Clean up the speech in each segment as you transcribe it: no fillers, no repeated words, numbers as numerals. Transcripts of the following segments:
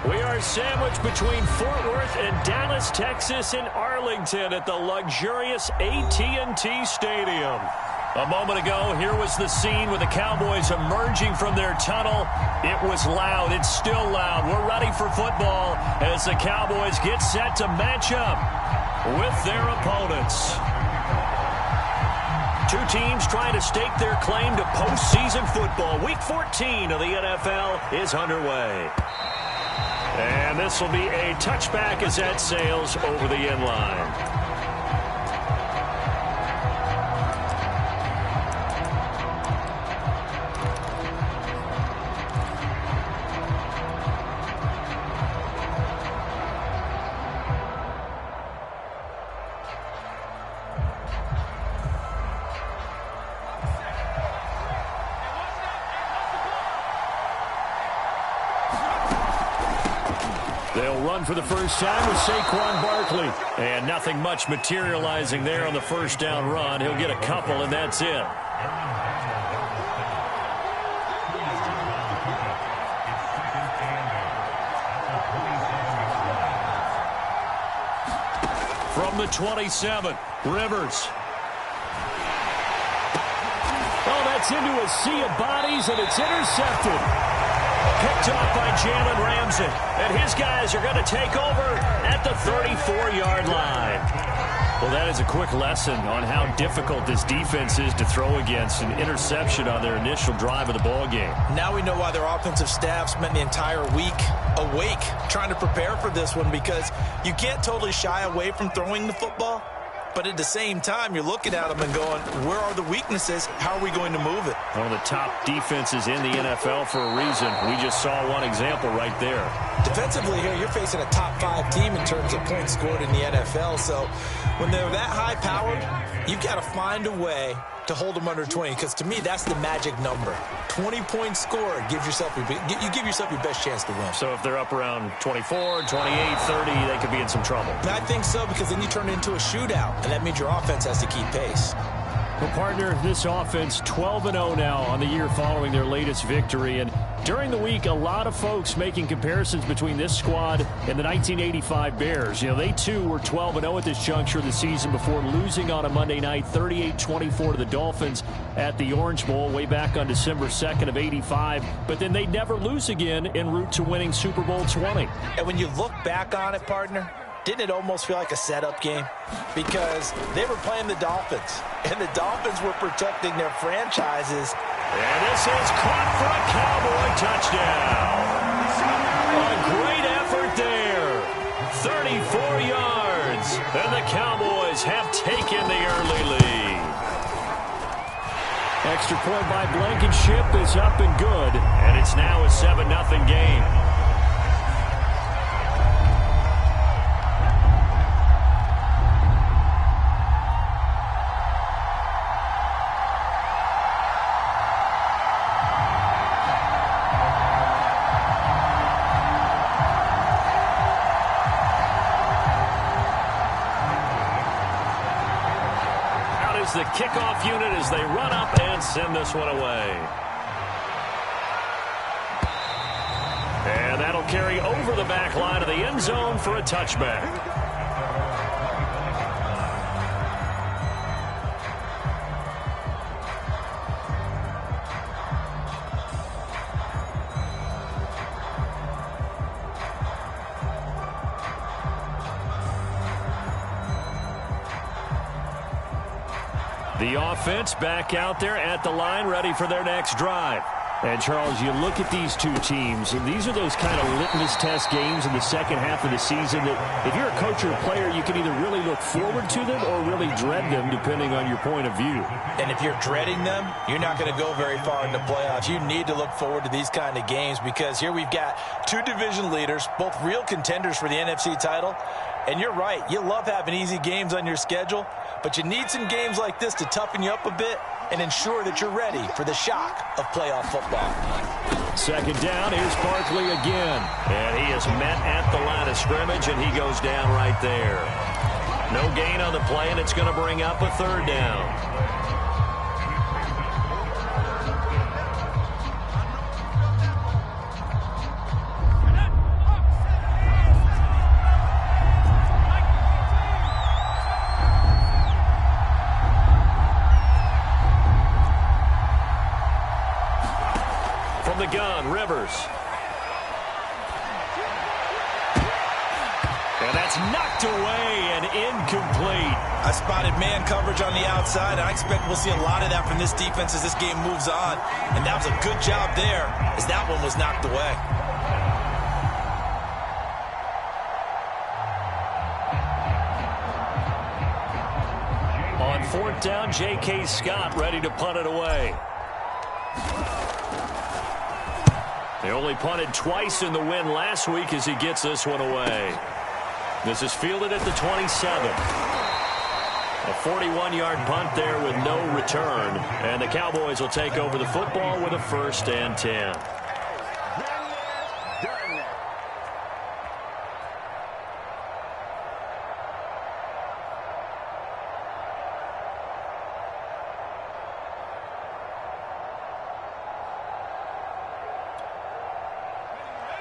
We are sandwiched between Fort Worth and Dallas, Texas, and Arlington at the luxurious AT&T Stadium. A moment ago, here was the scene with the Cowboys emerging from their tunnel. It was loud. It's still loud. We're ready for football as the Cowboys get set to match up with their opponents. Two teams trying to stake their claim to postseason football. Week 14 of the NFL is underway. And this will be a touchback as that sails over the end line. They'll run for the first time with Saquon Barkley. And nothing much materializing there on the first down run. He'll get a couple, and that's it. From the 27, Rivers. Oh, that's into a sea of bodies, and it's intercepted. Picked off by Jalen Ramsey. And his guys are going to take over at the 34-yard line. Well, that is a quick lesson on how difficult this defense is to throw against. An interception on their initial drive of the ballgame. Now we know why their offensive staff spent the entire week awake trying to prepare for this one, because you can't totally shy away from throwing the football. But at the same time, you're looking at them and going, where are the weaknesses? How are we going to move it? One of the top defenses in the NFL for a reason. We just saw one example right there. Defensively here, you're facing a top-5 team in terms of points scored in the NFL. So when they're that high-powered, you've got to find a way to hold them under 20, because to me, that's the magic number. 20 points scored gives yourself you give yourself your best chance to win. So if they're up around 24, 28, 30, they could be in some trouble. And I think so, because then you turn it into a shootout, and that means your offense has to keep pace. Well, partner, this offense 12-0 now on the year following their latest victory. And during the week, a lot of folks making comparisons between this squad and the 1985 Bears. You know, they too were 12-0 at this juncture of the season before losing on a Monday night 38-24 to the Dolphins at the Orange Bowl way back on December 2nd of 85. But then they'd never lose again en route to winning Super Bowl 20. And when you look back on it, partner, didn't it almost feel like a setup game? Because they were playing the Dolphins, and the Dolphins were protecting their franchises. And this is caught for a Cowboy touchdown. A great effort there. 34 yards. And the Cowboys have taken the early lead. Extra point by Blankenship is up and good. And it's now a 7-0 game. The kickoff unit as they run up and send this one away. And that'll carry over the back line of the end zone for a touchback. The offense back out there at the line, ready for their next drive. And, Charles, you look at these two teams, and these are those kind of litmus test games in the second half of the season that if you're a coach or a player, you can either really look forward to them or really dread them, depending on your point of view. And if you're dreading them, you're not going to go very far in the playoffs. You need to look forward to these kind of games, because here we've got two division leaders, both real contenders for the NFC title. And you're right, you love having easy games on your schedule, but you need some games like this to toughen you up a bit and ensure that you're ready for the shock of playoff football. Second down, here's Barkley again. And he is met at the line of scrimmage, and he goes down right there. No gain on the play, and it's going to bring up a third down. And that's knocked away and incomplete. I spotted man coverage on the outside. I expect we'll see a lot of that from this defense as this game moves on. And that was a good job there as that one was knocked away. On fourth down, J.K. Scott ready to punt it away. They only punted twice in the win last week as he gets this one away. This is fielded at the 27. A 41-yard punt there with no return. And the Cowboys will take over the football with a 1st and 10.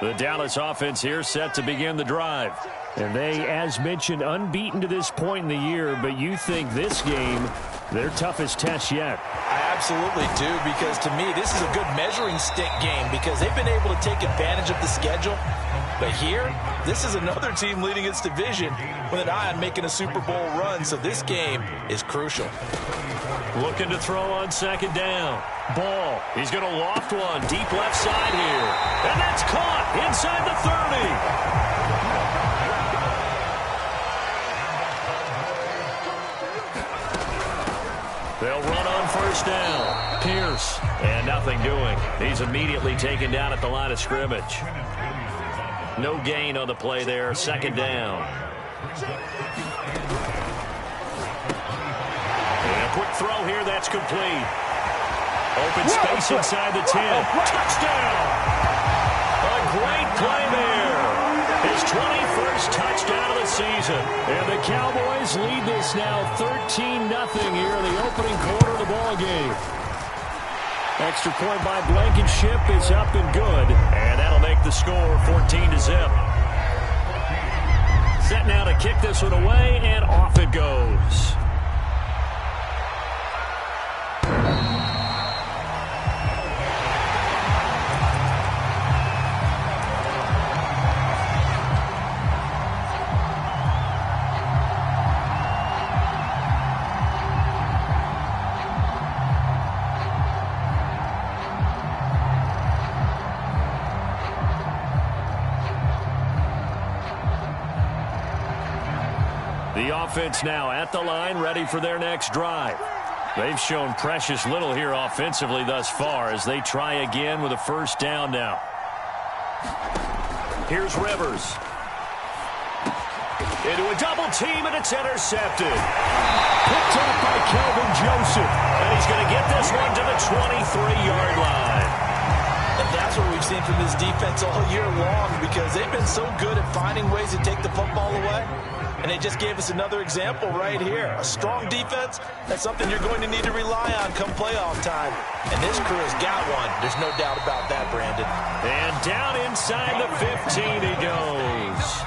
The Dallas offense here set to begin the drive. And they, as mentioned, unbeaten to this point in the year, but you think this game, their toughest test yet. I absolutely do, because to me, this is a good measuring stick game because they've been able to take advantage of the schedule. But here, this is another team leading its division with an eye on making a Super Bowl run, so this game is crucial. Looking to throw on 2nd down. Ball. He's going to loft one deep left side here. And that's caught inside the 30. They'll run on 1st down. Pierce. And nothing doing. He's immediately taken down at the line of scrimmage. No gain on the play there. 2nd down. And a quick throw here. That's complete. Open space inside the 10. Touchdown! A great play there. His 21st touchdown of the season. And the Cowboys lead this now 13-0 here in the opening quarter of the ball game. Extra point by Blankenship is up and good. And that'll make the score 14-0. Set now to kick this one away, and off it goes. The offense now at the line, ready for their next drive. They've shown precious little here offensively thus far as they try again with a 1st down now. Here's Rivers. Into a double team, and it's intercepted. Picked up by Kelvin Joseph. And he's going to get this one to the 23-yard line. And that's what we've seen from this defense all year long because they've been so good at finding ways to take the football away. And they just gave us another example right here. A strong defense, that's something you're going to need to rely on come playoff time. And this crew has got one. There's no doubt about that, Brandon. And down inside the 15 he goes.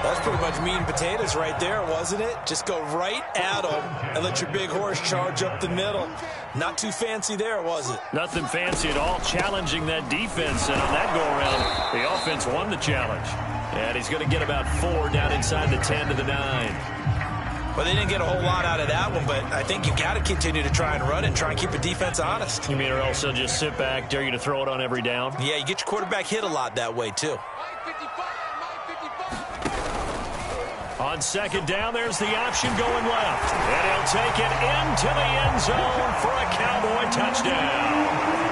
That's pretty much meat and potatoes right there, wasn't it? Just go right at them and let your big horse charge up the middle. Not too fancy there, was it? Nothing fancy at all, challenging that defense. And on that go-around, the offense won the challenge. And he's going to get about 4 down inside the 10 to the 9. Well, they didn't get a whole lot out of that one, but I think you've got to continue to try and run and try and keep the defense honest. You mean or else they'll just sit back, dare you to throw it on every down? Yeah, you get your quarterback hit a lot that way, too. On 2nd down, there's the option going left. And he'll take it into the end zone for a Cowboy touchdown.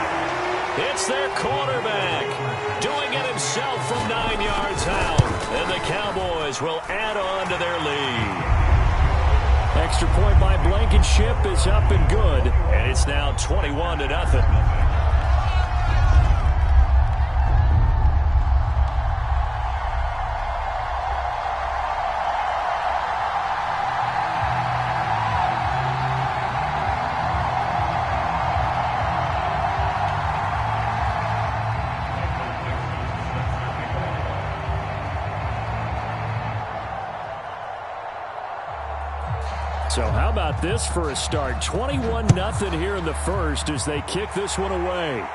It's their quarterback doing it himself from 9 yards out. And the Cowboys will add on to their lead. Extra point by Blankenship is up and good. And it's now 21-0. So how about this for a start? 21-0 here in the first as they kick this one away.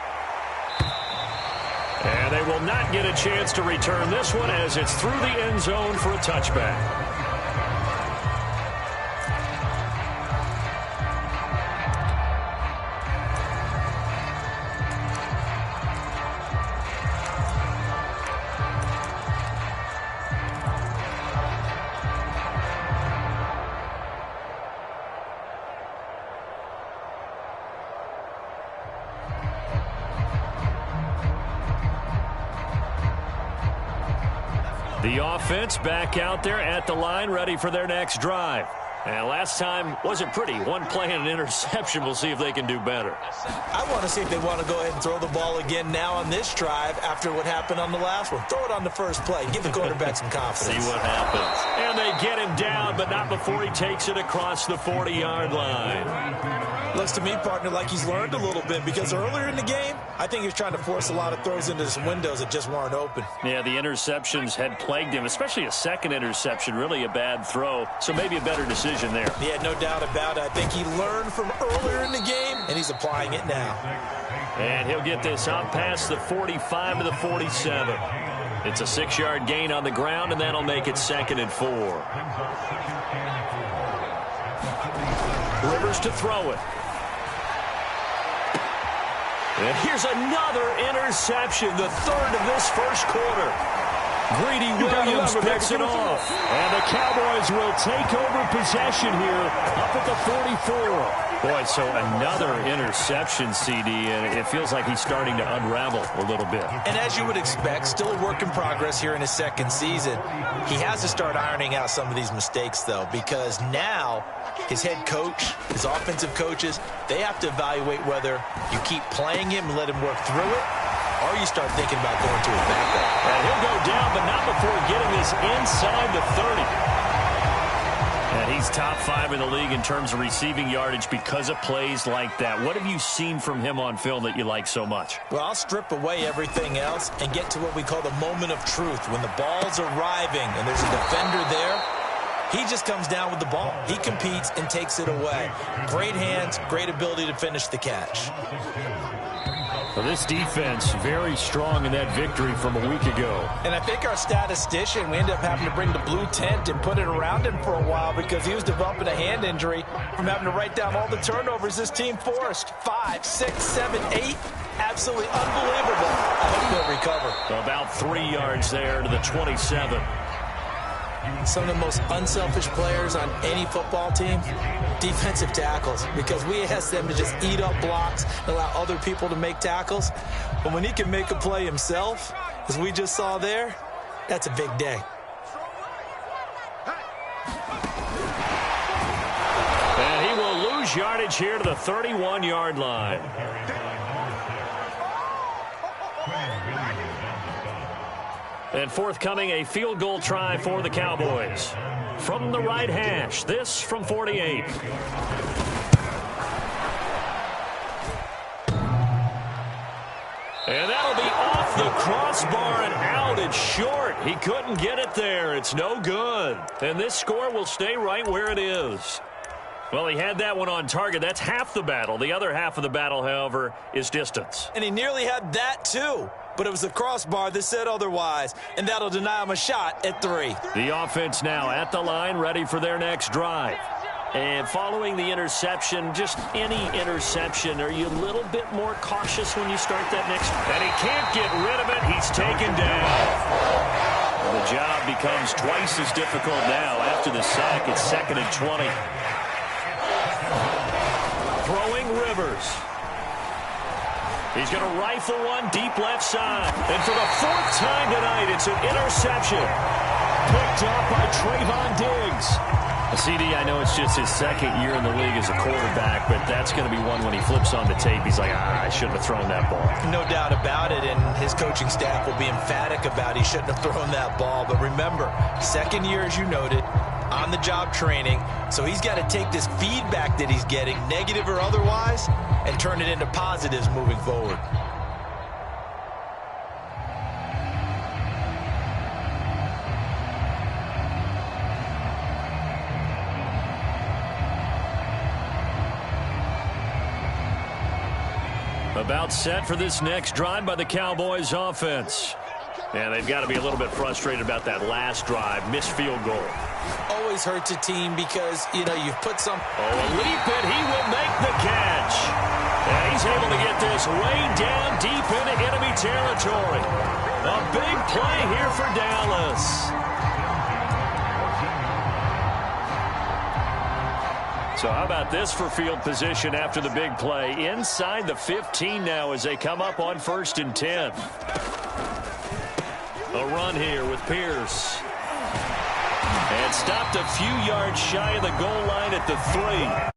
And they will not get a chance to return this one as it's through the end zone for a touchback. The offense back out there at the line, ready for their next drive. And last time wasn't pretty. One play and an interception. We'll see if they can do better. I want to see if they want to go ahead and throw the ball again now on this drive after what happened on the last one. Throw it on the first play. Give the quarterback some confidence. See what happens. And they get him down, but not before he takes it across the 40-yard line. Looks to me, partner, like he's learned a little bit because earlier in the game, I think he was trying to force a lot of throws into some windows that just weren't open. Yeah, the interceptions had plagued him, especially a second interception, really a bad throw. So maybe a better decision there. Yeah, no doubt about it. I think he learned from earlier in the game, and he's applying it now. And he'll get this out past the 45 to the 47. It's a 6-yard gain on the ground, and that'll make it 2nd and 4. Rivers to throw it. And here's another interception, the third of this first quarter. Greedy Williams picks it off. And the Cowboys will take over possession here up at the 44. Boy, so another interception, CD, and it feels like he's starting to unravel a little bit. And as you would expect, still a work in progress here in his second season. He has to start ironing out some of these mistakes, though, because now his head coach, his offensive coaches, they have to evaluate whether you keep playing him and let him work through it, or you start thinking about going to his backup. And he'll go down, but not before getting this inside the 30. And he's top 5 in the league in terms of receiving yardage because of plays like that. What have you seen from him on film that you like so much? Well, I'll strip away everything else and get to what we call the moment of truth. When the ball's arriving and there's a defender there, he just comes down with the ball. He competes and takes it away. Great hands, great ability to finish the catch. Well, this defense very strong in that victory from a week ago. And I think our statistician, we ended up having to bring the blue tent and put it around him for a while because he was developing a hand injury from having to write down all the turnovers this team forced. 5, 6, 7, 8. Absolutely unbelievable. I hope he'll recover. So about 3 yards there to the 27. Some of the most unselfish players on any football team, defensive tackles, because we ask them to just eat up blocks and allow other people to make tackles. But when he can make a play himself, as we just saw there, that's a big day. And he will lose yardage here to the 31-yard line. And forthcoming, a field goal try for the Cowboys. From the right hash, this from 48. And that'll be off the crossbar and out. It's short. He couldn't get it there. It's no good. And this score will stay right where it is. Well, he had that one on target. That's half the battle. The other half of the battle, however, is distance. And he nearly had that, too. But it was the crossbar that said otherwise, and that'll deny him a shot at 3. The offense now at the line, ready for their next drive. And following the interception, just any interception, are you a little bit more cautious when you start that next? And he can't get rid of it. He's taken down. The job becomes twice as difficult now after the sack. It's 2nd and 20. Throwing Rivers. He's going to rifle one deep left side. And for the 4th time tonight, it's an interception. Picked up by Trayvon Diggs. CD, I know it's just his 2nd year in the league as a quarterback, but that's going to be one when he flips on the tape. He's like, I shouldn't have thrown that ball. No doubt about it, and his coaching staff will be emphatic about he shouldn't have thrown that ball. But remember, 2nd year, as you noted, on-the-job training. So he's got to take this feedback that he's getting, negative or otherwise, and turn it into positives moving forward. About set for this next drive by the Cowboys offense. And they've got to be a little bit frustrated about that last drive. Missed field goal. Always hurts a team because, you know, you've put some... Oh, a leap, and he will make the catch. And he's able to get this way down deep into enemy territory. A big play here for Dallas. So how about this for field position after the big play? Inside the 15 now as they come up on 1st and 10. A run here with Pierce. And stopped a few yards shy of the goal line at the 3.